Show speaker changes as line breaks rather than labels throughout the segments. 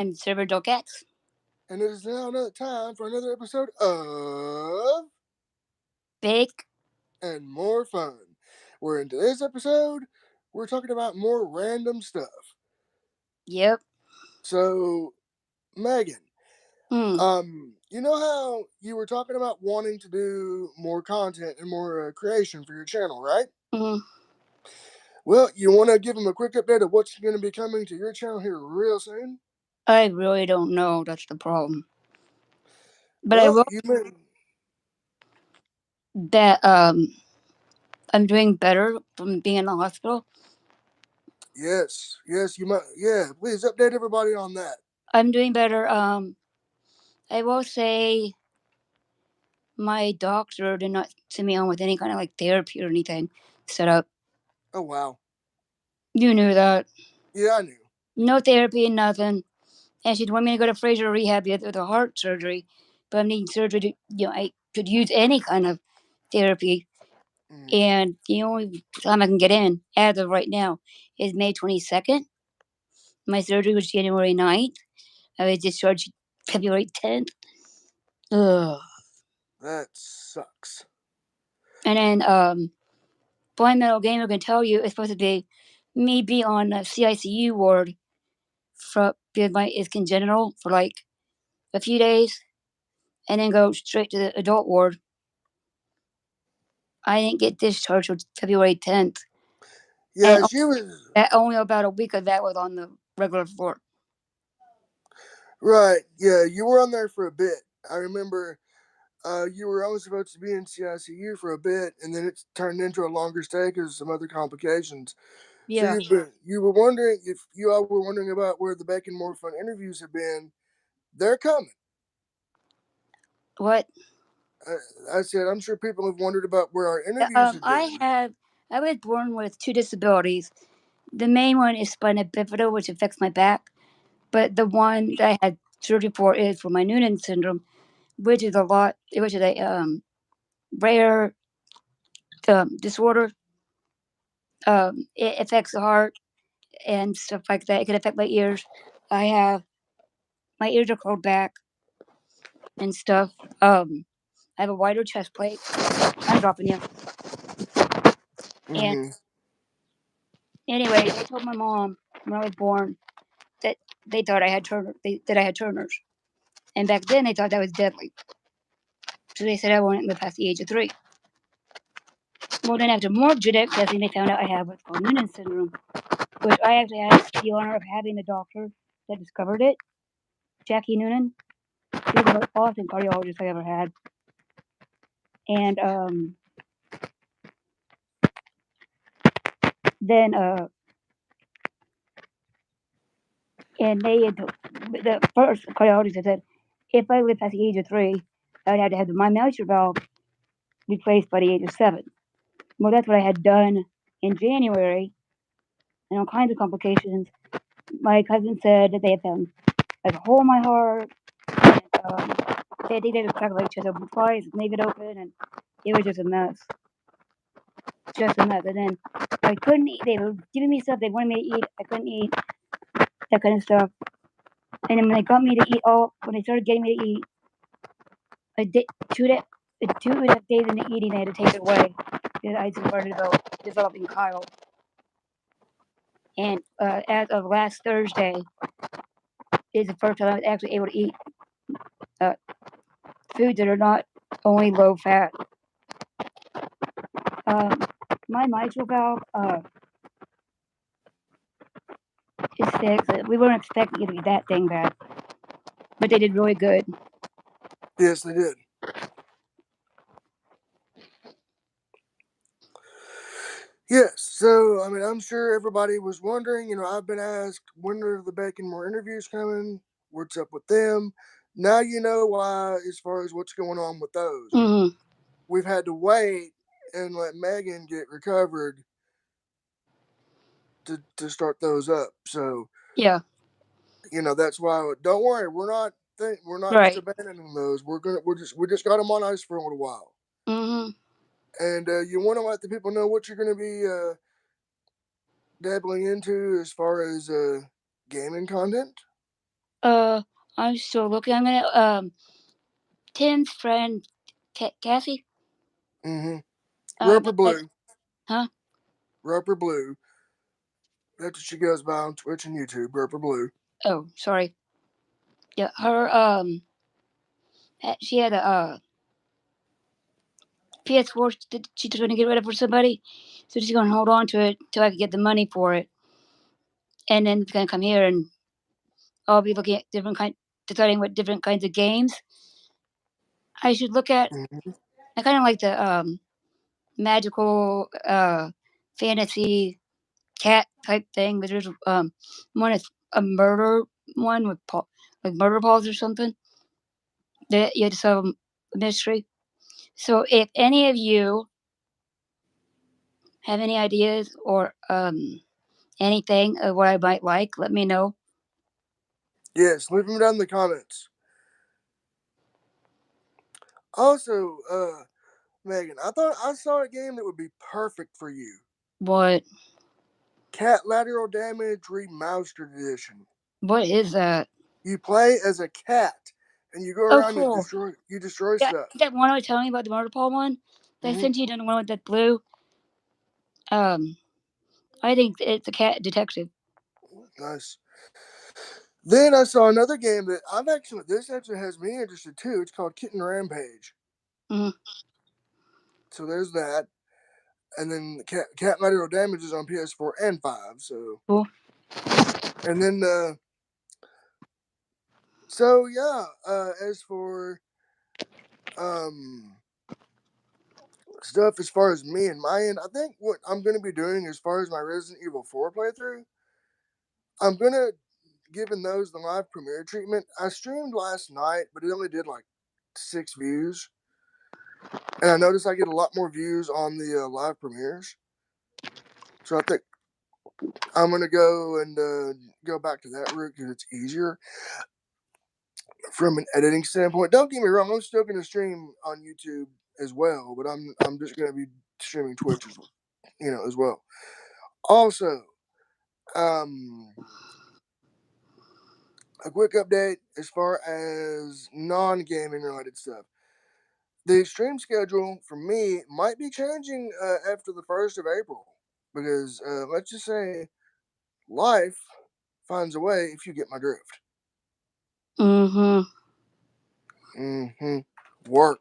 And Server Dogex.
And it is now another time for another episode of
Big.
And More Fun. Where in today's episode, we're talking about more random stuff.
Yep.
So, Megan,
Hmm.
you know how you were talking about wanting to do more content and more creation for your channel, right?
Hmm.
Well, you want to give them a quick update of what's going to be coming to your channel here real soon?
I really don't know. That's the problem. But I
Well,
will
you may.
that I'm doing better from being in the hospital.
Yes, you might. Yeah, please update everybody on that.
I'm doing better. I will say my doctor did not send me on with any kind of like therapy or anything set up.
Oh, wow.
You knew that.
Yeah, I knew.
No therapy, nothing. And she wanted me to go to Fraser Rehab with the heart surgery, but I'm needing surgery to, I could use any kind of therapy.
Mm.
And the only time I can get in as of right now is May 22nd. My surgery was January 9th. I was discharged February 10th. Ugh.
That sucks.
And then Blind Metal Gamer can tell you it's supposed to be me be on a CICU ward for because my is congenital for like a few days, and then go straight to the adult ward. I didn't get discharged until February 10th, and
Yeah, she was
only about a week of that was on the regular floor.
right. Yeah, you were on there for a bit. I remember you were only supposed to be in CICU for a bit, and then it turned into a longer stay because of some other complications. So
Yeah.
you were wondering if you all were wondering about where the Bacon More Fun interviews have been. They're coming.
What?
I said I'm sure people have wondered about where our interviews have been.
I was born with two disabilities. The main one is spina bifida, which affects my back, but the one that I had surgery for is for my Noonan syndrome, which is a rare disorder. It affects the heart and stuff like that. It can affect my ears. I have my ears are curled back and stuff. I have a wider chest plate. I'm dropping you. And
Mm-hmm.
anyway, they told my mom when I was born that they thought that I had Turner's, and back then they thought that was deadly. So they said I wouldn't live past the age of 3. Well, then after more genetic testing, they found out I have what's called Noonan syndrome, which I actually had the honor of having the doctor that discovered it, Jackie Noonan. She was the most awesome cardiologist I ever had. And then and they had the first cardiologist said if I lived past the age of 3, I would have to have my mitral valve replaced by the age of 7. Well, that's what I had done in January, and all kinds of complications. My cousin said that they had found like a hole in my heart, and they did a crack like chest open twice, leave it open, and it was just a mess, just a mess. And then I couldn't eat. They were giving me stuff they wanted me to eat. I couldn't eat that kind of stuff. And then when they got me to eat when they started getting me to eat, I did 2.5 days into eating, they had to take it away because I started developing Kyle. And as of last Thursday, is the first time I was actually able to eat uh, foods that are not only low fat. Um, my mitral valve is fixed. We weren't expecting it to be that dang bad, but they did really good.
Yes, they did. Yes, so I mean, I'm sure everybody was wondering. I've been asked when are the Bacon More interviews coming? What's up with them? Now you know why, as far as what's going on with those.
Mm-hmm.
We've had to wait and let Megan get recovered to start those up. So
Yeah.
that's why. Don't worry, we're not just
Right.
abandoning those. We just got them on ice for a little while.
Mm-hmm.
And you want to let the people know what you're going to be dabbling into as far as gaming content.
Uh, I'm still looking. I'm gonna Tim's friend Cassie.
Mm-hmm.
But
Roper
that,
Blue.
huh?
Roper Blue. That's what she goes by on Twitch and YouTube. Roper Blue.
Oh, sorry. Yeah, her she had a PS4 that she's trying to get rid of for somebody, so she's gonna hold on to it till I can get the money for it, and then it's gonna come here and I'll be looking at deciding what different kinds of games I should look at.
Mm-hmm.
I kind of like the magical fantasy cat type thing. But there's one is a murder one with like murder balls or something. That you had to solve a mystery. So if any of you have any ideas or anything of what I might like, let me know.
Yes, leave them down in the comments. Also, Megan, I thought I saw a game that would be perfect for you.
What
Cat Lateral Damage Remastered Edition.
what is that?
You play as a cat, and you go
Oh,
around and
cool.
destroy
Yeah,
stuff.
that one I was telling you about, the murder ball one. That I
Mm-hmm.
sent you, the one with that blue. Um, I think it's a cat detective.
Nice. Then I saw another game that this actually has me interested too. It's called Kitten Rampage.
Mm,
So there's that. And then Cat Lateral Damage is on PS4 and 5. So,
cool.
and then so yeah, as for um stuff as far as me and my end, I think what I'm going to be doing as far as my Resident Evil 4 playthrough, I'm going to giving those the live premiere treatment. I streamed last night, but it only did like 6 views. And I noticed I get a lot more views on the live premieres. So I think I'm going to go and go back to that route because it's easier from an editing standpoint. Don't get me wrong, I'm still going to stream on YouTube as well, but I'm just going to be streaming Twitch as well. Also, um, a quick update as far as non-gaming related stuff. The stream schedule for me might be changing after the 1st of April because let's just say life finds a way if you get my drift.
Mm-hmm.
Mm-hmm. Work.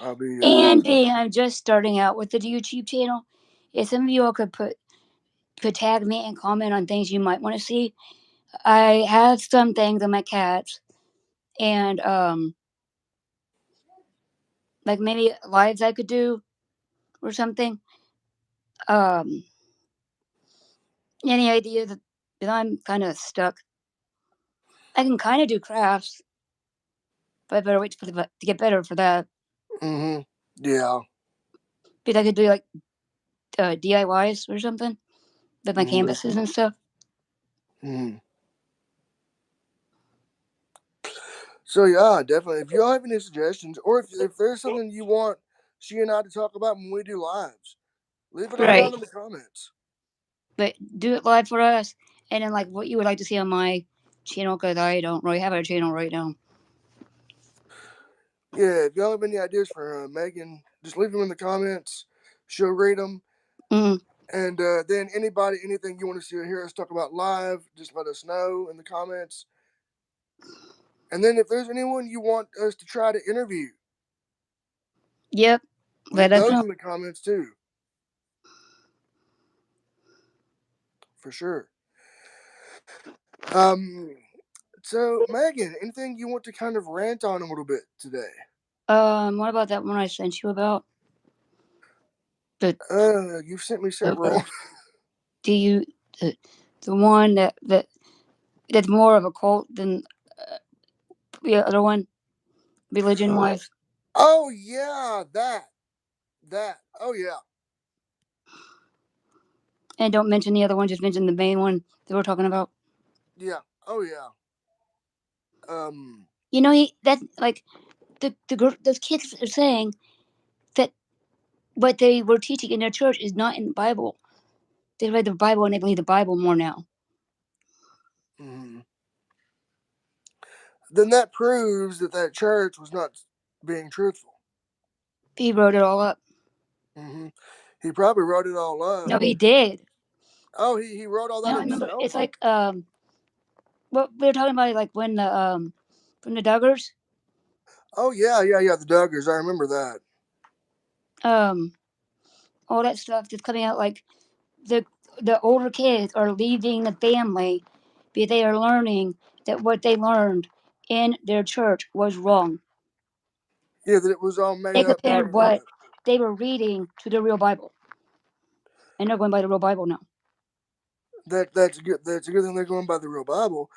I'll be
And being I'm just starting out with the YouTube channel, if some of you all could tag me and comment on things you might want to see. I have some things on my cats, and like maybe lives I could do or something. Um, any idea that I'm kind of stuck? I can kind of do crafts, but I better wait to get better for that.
Mm-hmm. Yeah.
But I could do like DIYs or something with my
Mm-hmm.
canvases and stuff.
Mm-hmm. So yeah, definitely. If y'all have any suggestions, or if there's something you want she and I to talk about when we do lives, leave it on
Right.
down in the comments.
But do it live for us, and then like what you would like to see on my channel, because I don't really have a channel right now.
Yeah, if y'all have any ideas for Megan, just leave them in the comments. She'll read them.
Mm,
And then anything you want to see or hear us talk about live, just let us know in the comments. And then if there's anyone you want us to try to interview,
yep. Let
leave
us
those
know.
in the comments too. For sure. Um, so Megan, anything you want to kind of rant on a little bit today?
What about that one I sent you about? The
You've sent me
uh,
several.
do you the one that's more of a cult than the other one, religion wise?
Oh yeah, that. Oh yeah,
And don't mention the other one. Just mention the main one that we're talking about.
yeah. Oh yeah. Um.
You know, that like those kids are saying that what they were teaching in their church is not in the Bible. They read the Bible and they believe the Bible more now.
Hmm. Then that proves that that church was not being truthful.
He wrote it all up.
Hmm. He probably wrote it all up.
No, he did.
Oh, he wrote all
I
that
don't remember.
himself.
It's like what we were talking about, like when the from the Duggars,
Oh yeah. The Duggars. I remember that.
um, all that stuff that's coming out. Like the the older kids are leaving the family because they are learning that what they learned in their church was wrong.
Yeah, that it was all made
They
up
compared
propaganda.
what they were reading to the real Bible, and they're going by the real Bible now.
That's a good. That's a good thing they're going by the real Bible.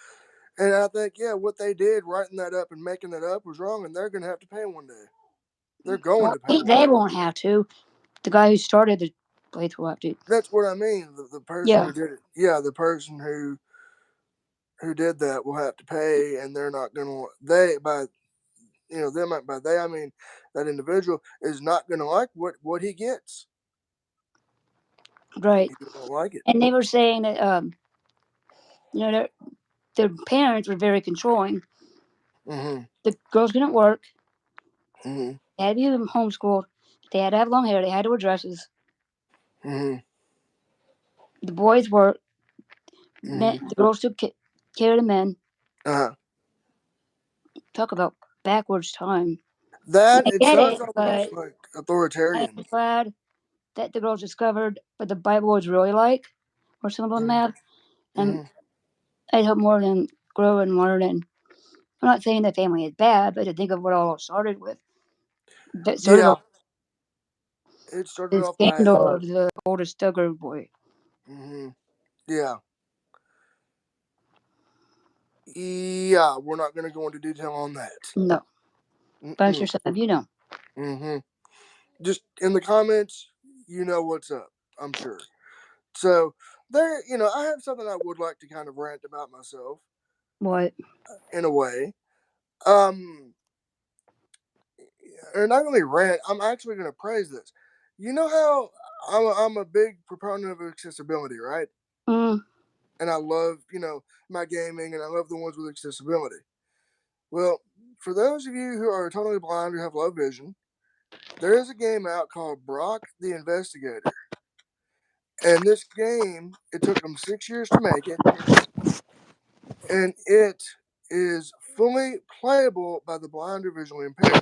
And I think, yeah, what they did, writing that up and making that up, was wrong, and they're going to have to pay one day. They're going
Well,
to pay one
they
day.
won't have to. The guy who started the place will have to.
That's what I mean. The person
Yeah,
who did it, yeah, the person who did that will have to pay, and they're not going to. They by them by they I mean that individual is not going to like what he gets.
right.
He won't like it.
And they were saying that you know, their parents were very controlling.
Hmm.
The girls couldn't work.
Hmm.
They had to be homeschooled. They had to have long hair. They had to wear dresses.
Hmm.
The boys worked.
Hmm.
The girls took care of the men.
Uh-huh.
Talk about backwards time.
That
I
it
get
sounds
it,
almost
but
like
I'm
authoritarian.
glad that the girls discovered what the Bible was really like, or some of them
Hmm.
have, and
Hmm.
I hope more of them grow and learn. And I'm not saying the family is bad, but to think of what all started with, that started
Yeah,
off
it started
the
off bad.
scandal of the oldest Duggar boy.
Hmm. Yeah. Yeah, we're not going to go into detail on that.
No, bunch
Mm-mm.
yourself, you know.
Hmm. Just in the comments, you know what's up, I'm sure. So, I have something I would like to kind of rant about myself
What?
in a way. Um, or not only rant, I'm actually going to praise this. You know how I'm a big proponent of accessibility, right?
Mm,
And I love, my gaming and I love the ones with accessibility. Well, for those of you who are totally blind or have low vision, there is a game out called Brock the Investigator. And this game, it took them 6 years to make it, and it is fully playable by the blind or visually impaired.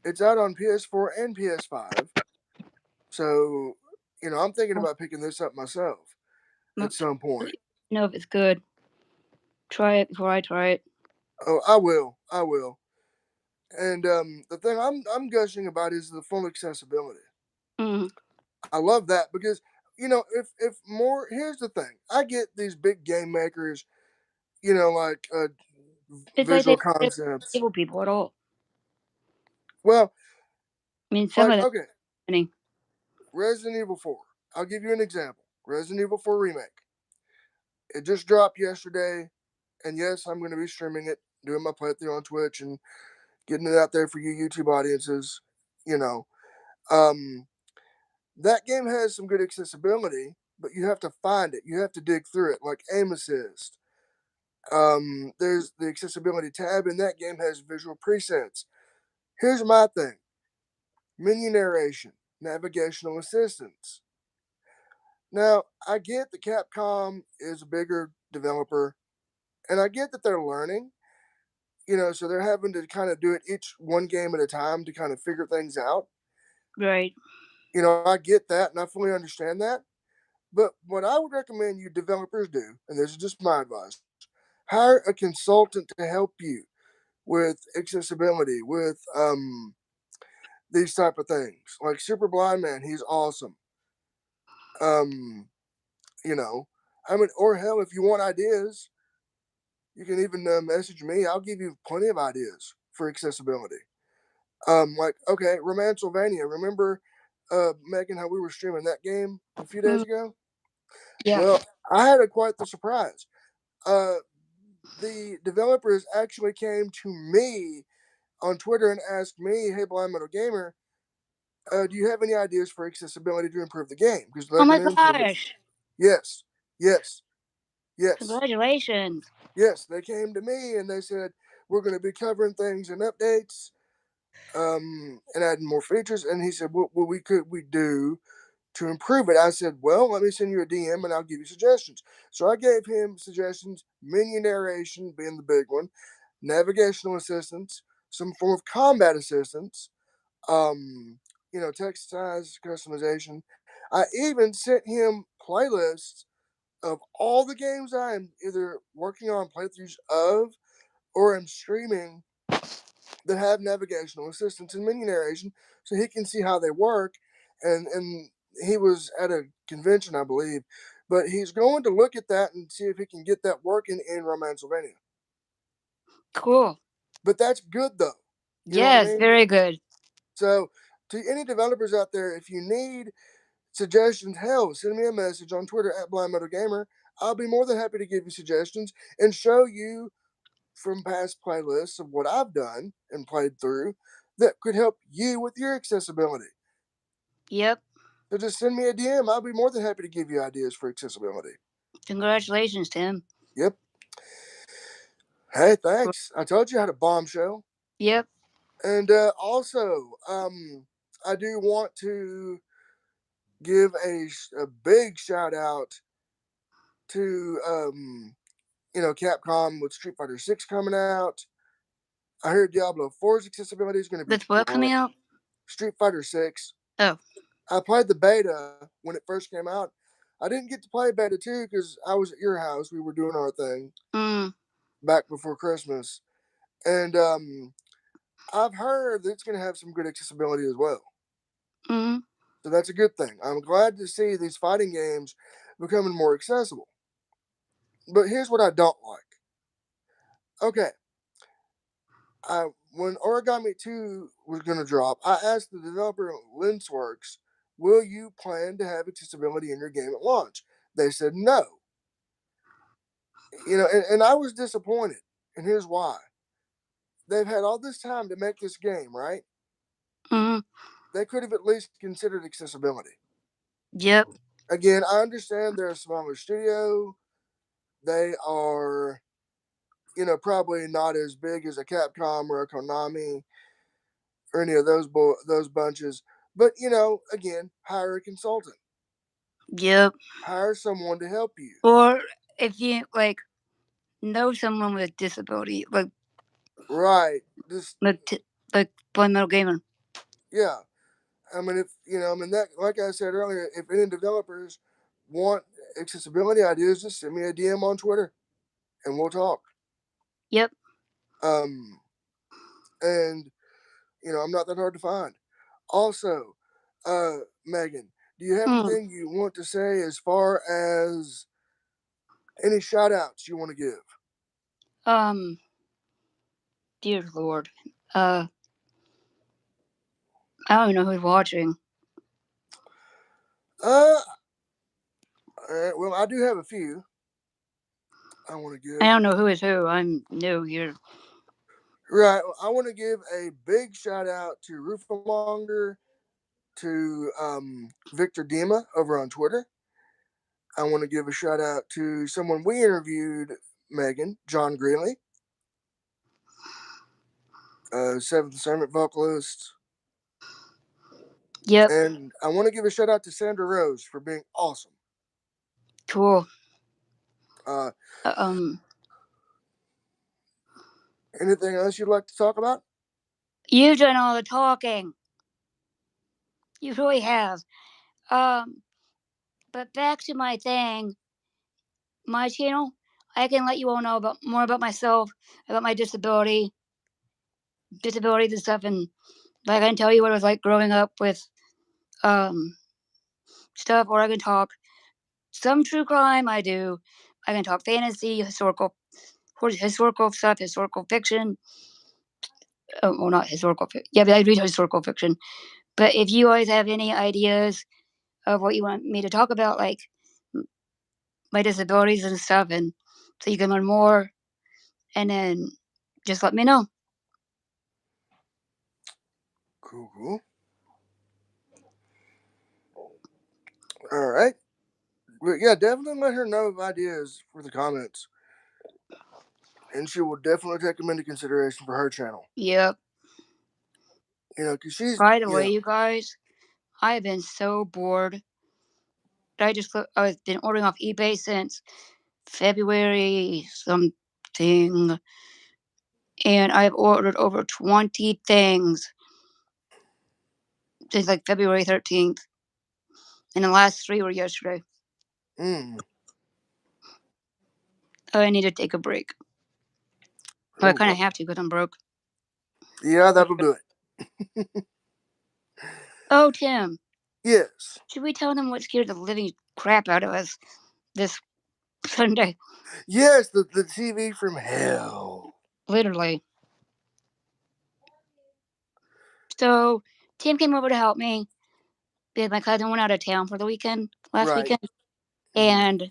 It's out on PS4 and PS5. So, I'm thinking about picking this up myself
no,
at some
you
point.
know if it's good. Try it before I try it.
Oh, I will. I will. And the thing I'm gushing about is the full accessibility.
Mm,
I love that because if more here's the thing. I get these big game makers, like
it's like
visual
they don't
concepts.
able people at all.
Well,
I mean, some
like
of them.
okay,
Funny.
Resident Evil 4. I'll give you an example. Resident Evil 4 remake. It just dropped yesterday, and yes, I'm going to be streaming it, doing my playthrough on Twitch and getting it out there for you YouTube audiences. You know, um, that game has some good accessibility, but you have to find it. You have to dig through it, like aim assist. There's the accessibility tab, and that game has visual presets. Here's my thing: menu narration, navigational assistance. Now, I get that Capcom is a bigger developer, and I get that they're learning, so they're having to kind of do it each one game at a time to kind of figure things out.
Right.
I get that, and I fully understand that. But what I would recommend you developers do, and this is just my advice, hire a consultant to help you with accessibility, with these type of things. Like Super Blind Man, he's awesome. Um, you know, or hell, if you want ideas, you can even message me. I'll give you plenty of ideas for accessibility. Like okay, Romancylvania. Remember, Megan, how we were streaming that game a few days
Mm,
ago?
yeah.
Well, I had quite the surprise. Uh, the developers actually came to me on Twitter and asked me, "Hey, Blind Metal Gamer, do you have any ideas for accessibility to improve the game? Because
Oh
they're
my
going to improve it."
gosh.
Yes, yes. Yes.
Congratulations.
Yes, they came to me and they said, we're going to be covering things and updates, and adding more features. And he said, what we do to improve it? I said, well, let me send you a DM and I'll give you suggestions. So I gave him suggestions, menu narration being the big one, navigational assistance, some form of combat assistance, text size customization. I even sent him playlists of all the games I am either working on playthroughs of or am streaming that have navigational assistance and menu narration, so he can see how they work. And he was at a convention, I believe, but he's going to look at that and see if he can get that working in Romansylvania.
Cool.
But that's good though. You know what I
Yes,
mean?
very good.
So to any developers out there, if you need suggestions, hell, send me a message on Twitter at BlindMotorGamer. I'll be more than happy to give you suggestions and show you from past playlists of what I've done and played through that could help you with your accessibility.
Yep.
So just send me a DM. I'll be more than happy to give you ideas for accessibility.
Congratulations, Tim.
Yep. Hey, thanks. I told you I had a bombshell.
Yep.
And also, I do want to give a big shout out to Capcom with Street Fighter 6 coming out. I heard Diablo 4's accessibility is going to be
With what
great.
coming out?
Street Fighter 6.
Oh.
I played the beta when it first came out. I didn't get to play beta 2 because I was at your house. We were doing our thing
Mm.
back before Christmas. And I've heard that it's going to have some good accessibility as well.
Mm.
So that's a good thing. I'm glad to see these fighting games becoming more accessible. But here's what I don't like. Okay, when Origami 2 was going to drop, I asked the developer Lensworks, will you plan to have accessibility in your game at launch? They said no. And I was disappointed. And here's why. They've had all this time to make this game, right?
Mm.
They could have at least considered accessibility.
Yep.
Again, I understand they're a smaller studio. They are, probably not as big as a Capcom or a Konami or any of those bunches. But again, hire a consultant,
Yep.
hire someone to help you.
Or if you know someone with a disability,
Right. Just
like like Blind Metal Gamer.
yeah. I mean, if that, like I said earlier, if any developers want accessibility ideas, just send me a DM on Twitter, and we'll talk.
Yep.
Um, and I'm not that hard to find. Also, Megan, do you have
Mm.
anything you want to say as far as any shout outs you want to give?
Um. Dear Lord. Uh. I don't even know who's watching.
Uh, well, I do have a few I want to
I
give.
don't know who is who. I'm new here.
Right, I want to give a big shout out to Roofamonger, to Victor Dima over on Twitter. I want to give a shout out to someone we interviewed, Megan, John Greeley, Seventh Sermon vocalist.
Yep.
And I want to give a shout out to Sandra Rose for being awesome.
Cool.
Uh,
Uh, um.
Anything else you'd like to talk about?
You've done all the talking. You really have. Um. But back to my thing. My channel. I can let you all know about more about myself, about my disabilities and stuff, and I can tell you what it was like growing up with um stuff, or I can talk some true crime. I do. I can talk fantasy, historical stuff, historical fiction. Oh, well, not historical. Yeah, but I read historical fiction. But if you always have any ideas of what you want me to talk about, like my disabilities and stuff, and so you can learn more, and then just let me know.
Cool, cool. All right. Well, yeah, definitely let her know of ideas for the comments, and she will definitely take them into consideration for her channel.
Yep.
Because she's
By the way, you guys, I have been so bored. I've been ordering off eBay since February something, and I've ordered over 20 things since like February 13th, and the last 3 were yesterday.
Mm.
I need to take a break. Well, I kind of have to because I'm broke.
Yeah, that'll do it.
Oh, Tim.
Yes.
Should we tell them what scared the living crap out of us this Sunday?
Yes, the TV from hell.
Literally. So, Tim came over to help me because my cousin went out of town for the weekend last
Right.
weekend. And, he's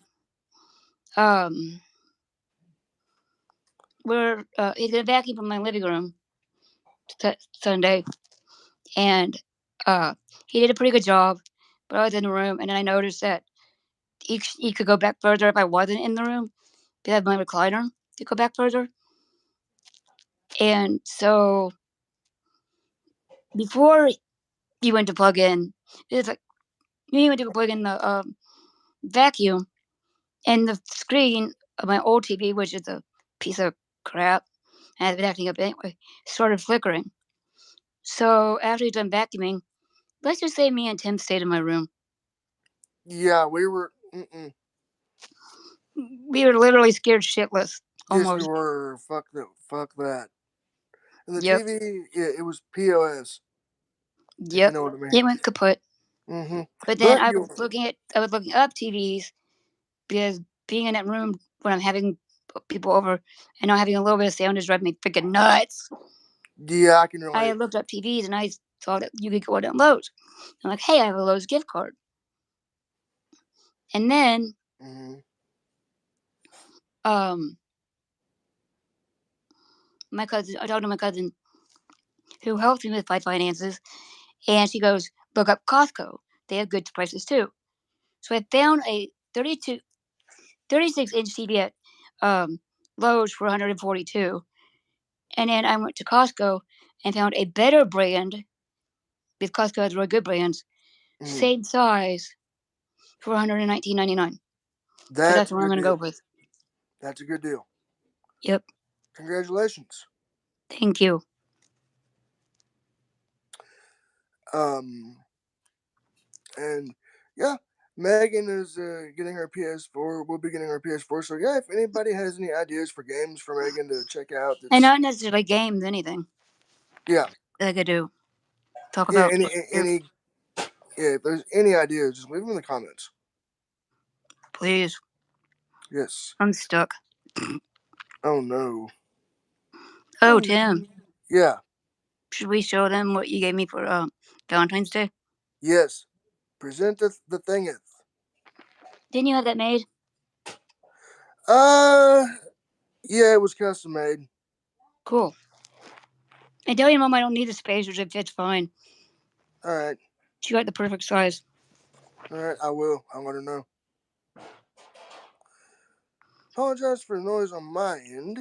going to vacuum from my living room Sunday. And, he did a pretty good job. But I was in the room, and then I noticed that he could go back further if I wasn't in the room. Because I have my recliner to go back further. And so, before you went to plug in, it's like, you went to plug in the vacuum, and the screen of my old TV, which is a piece of crap, and has been acting up anyway, started flickering. So after he's done vacuuming, let's just say me and Tim stayed in my room.
Yeah, we were.
We were literally scared shitless.
Yes,
Almost.
we were. Fuck that. Fuck that. And the
Yep.
TV, yeah, it was POS. If you
Yep.
know what I mean.
It went kaput.
Mm-hmm.
But then I was looking up TVs because being in that room when I'm having people over and not having a little bit of sound is driving me freaking nuts.
Yeah, I can relate.
I looked up TVs and I saw that you could go on Lowe's. I'm like, hey, I have a Lowe's gift card. And then, I talked to my cousin who helps me with my finances, and she goes, look up Costco. They have good prices too. So I found a 36-inch TV at Lowe's for $142. And then I went to Costco and found a better brand, because Costco has really good brands, same size, for $119.99. So that's what I'm going to go with.
That's a good deal.
Yep.
Congratulations.
Thank you.
And yeah, Megan is getting her PS4. We'll be getting her PS4. So yeah, if anybody has any ideas for games for Megan to check out,
and not necessarily games, anything.
Yeah.
I could do. Talk
Yeah,
about
if there's any ideas, just leave them in the comments.
Please.
Yes.
I'm stuck.
Oh no.
Oh, Tim.
Yeah.
Should we show them what you gave me for Valentine's Day?
Yes. Present the thingeth.
Didn't you have that made?
Yeah, it was custom made.
Cool. And tell your mom I don't need the spacers. It fits fine.
All right.
She got the perfect size.
All right, I will. I'll let her know. Apologize for the noise on my end.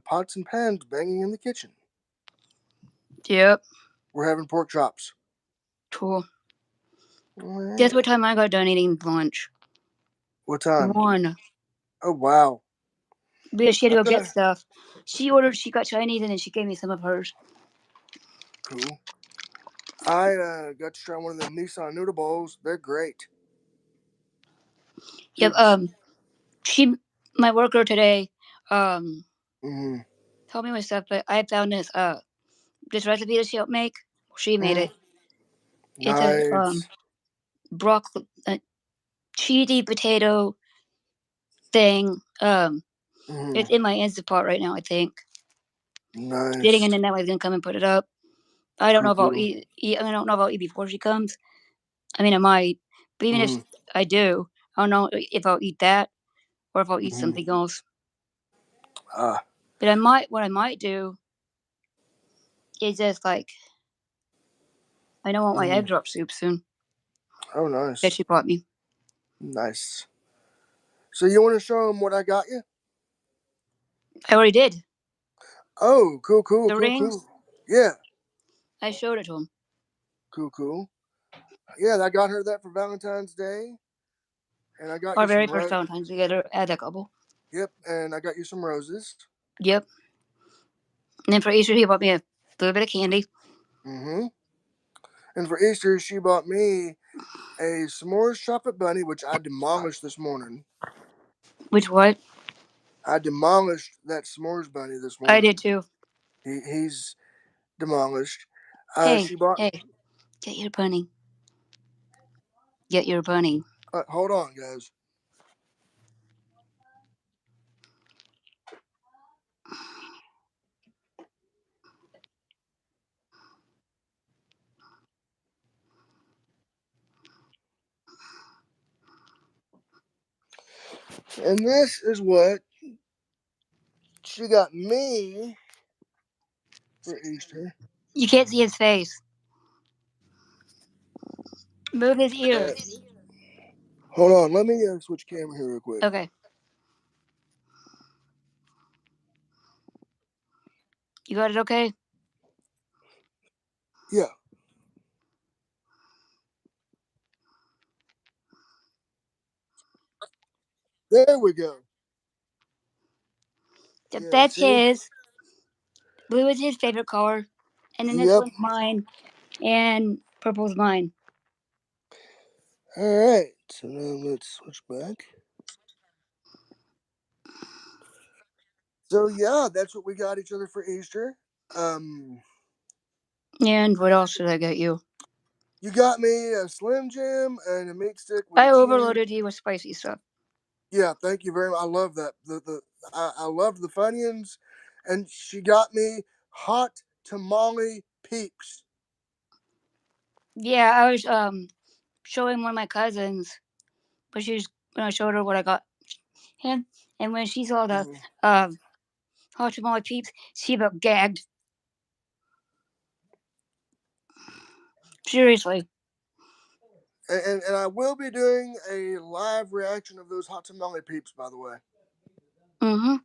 Pots and pans banging in the kitchen.
Yep.
We're having pork chops.
Cool. Guess what time I got done eating lunch?
What time?
1.
Oh, wow.
Because she had to go get stuff. She got Chinese and then she gave me some of hers.
Cool. I got to try one of the Nissan noodle bowls. They're great.
Yep. My worker today, told me my stuff, but I found this recipe that she helped make. She made it. It's a broccoli, cheesy potato thing. It's in my Instapot right now, I think.
Nice.
Sitting, and then Natalie's gonna come and put it up. I don't know if I'll eat. I don't know if I'll eat before she comes. I mean, I might, but even if I do, I don't know if I'll eat that or if I'll eat something else. But what I might do is just like, I don't want my egg drop soup soon.
Oh, nice.
That she bought me.
Nice. So you want to show them what I got you?
I already did.
Oh, cool, cool,
The
cool,
ring,
cool. Yeah,
I showed it to him.
cool, cool. Yeah, I got her that for Valentine's Day, and I got
Our
you
very
some
first Valentine's together at that couple.
Yep, and I got you some roses.
Yep. And then for Easter, he bought me a little bit of candy.
Mm-hmm. And for Easter, she bought me a s'mores chocolate bunny, which I demolished this morning.
Which what?
I demolished that s'mores bunny this
I did
morning.
too.
He's demolished.
Hey,
She bought.
hey, get your bunny. Get your bunny.
Hold on, guys. And this is what she got me for Easter.
You can't see his face. Move his ear.
Hold on, let me switch camera here real quick.
Okay. You got it okay?
Yeah. There we go. Yeah,
That's
see?
his. Blue is his favorite color. And then this
Yep.
one's mine. And purple's mine.
Alright, so now let's switch back. So yeah, that's what we got each other for Easter.
And what else did I get you?
You got me a Slim Jim and a meat stick with
I
a cheese.
overloaded you with spicy stuff.
Yeah, thank you very much. I love that. I loved the Funyuns, and she got me hot tamale peeps.
Yeah, I was showing one of my cousins, but when I showed her what I got him, and when she saw the
Mm-hmm.
hot tamale peeps, she about gagged. Seriously.
And I will be doing a live reaction of those hot tamale peeps. By the way,
Mm-hmm.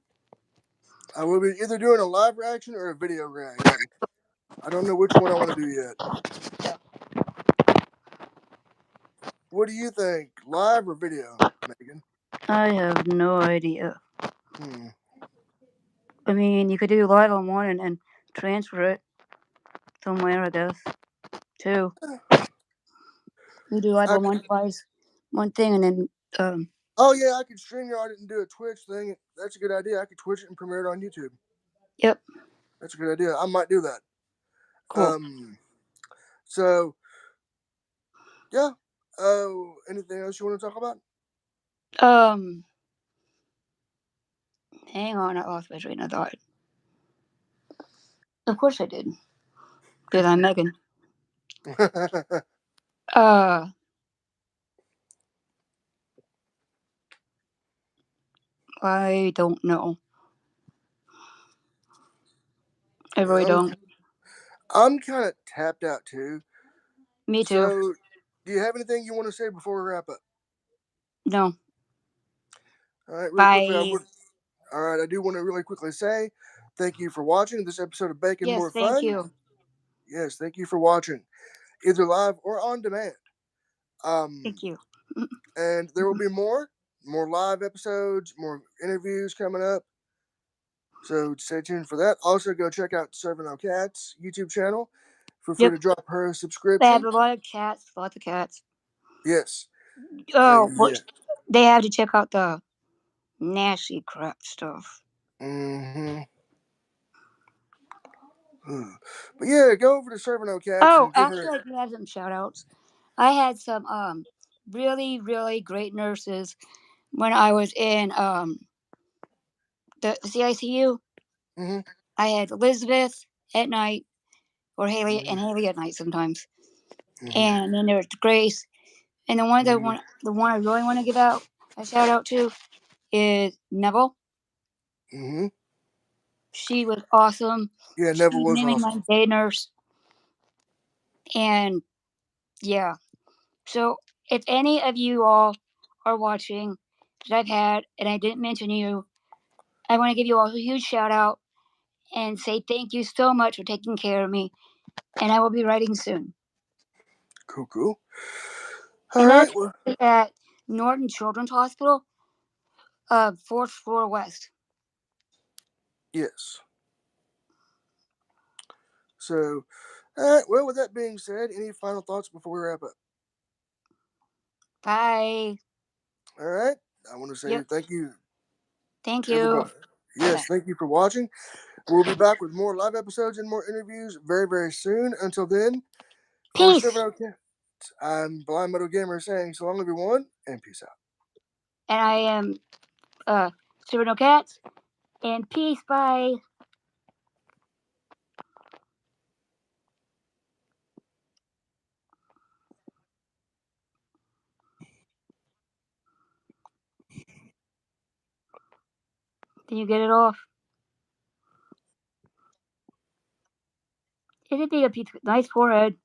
I will be either doing a live reaction or a video reaction. I don't know which one I want to do yet. What do you think, live or video, Megan?
I have no idea.
Hmm.
I mean, you could do live on one and then transfer it somewhere, I guess. Too. You do live
I
on
could,
one device, one thing, and then
oh yeah, I could stream StreamYard it and do a Twitch thing. That's a good idea. I could Twitch it and premiere it on YouTube.
yep,
That's a good idea. I might do that.
cool.
Um. So yeah. Oh, anything else you want to talk about?
Um, hang on, I lost my train of thought. Of course I did, because I'm Megan. Uh, I don't know. I really don't.
I'm kind of tapped out too.
Me too.
So, do you have anything you want to say before we wrap up?
No.
All right, really quickly, I
Bye.
would. All right, I do want to really quickly say thank you for watching this episode of Bacon
Yes,
More
thank
Fun.
you.
Yes, thank you for watching, either live or on demand. Um,
Thank you.
and there will be more live episodes, more interviews coming up. So stay tuned for that. Also, go check out Serving Our Cats YouTube channel. Feel free
Yep.
to drop her a
They have
subscription.
a lot of cats. Lots of cats.
Yes.
Oh,
Yeah.
they have to check out the nasty crap stuff.
Mm-hmm. But yeah, go over to Serving Our Cats
Oh,
and give her.
actually, I do have some shout outs. I had some really, really great nurses when I was in the CICU.
Mm-hmm.
I had Elizabeth at night, or Haley,
Mm-hmm.
and Haley at night sometimes.
Mm-hmm.
And then there was Grace. And
Mm-hmm.
the one I really want to give out a shout out to is Neville.
Mm-hmm.
She was awesome.
Yeah,
She
Neville was
made me my
awesome.
day nurse. And yeah. So if any of you all are watching that I've had, and I didn't mention you, I want to give you all a huge shout out and say thank you so much for taking care of me. And I will be writing soon.
Cool, cool. All
And
right.
that's
Well,
at Norton Children's Hospital, 4th floor west.
yes. So, all right. Well, with that being said, any final thoughts before we wrap up?
Bye.
All right. I want to say
Yep.
thank you
Thank
to
you.
everybody.
Bye
Yes,
bye.
thank you for watching. We'll be back with more live episodes and more interviews very, very soon. Until then, for
Peace.
Silver Cats, I'm Blind Metal Gamer saying so long, everyone, and peace out.
And I am Super No Cats. And peace. Bye. Can you get it off? It'd be a nice forehead.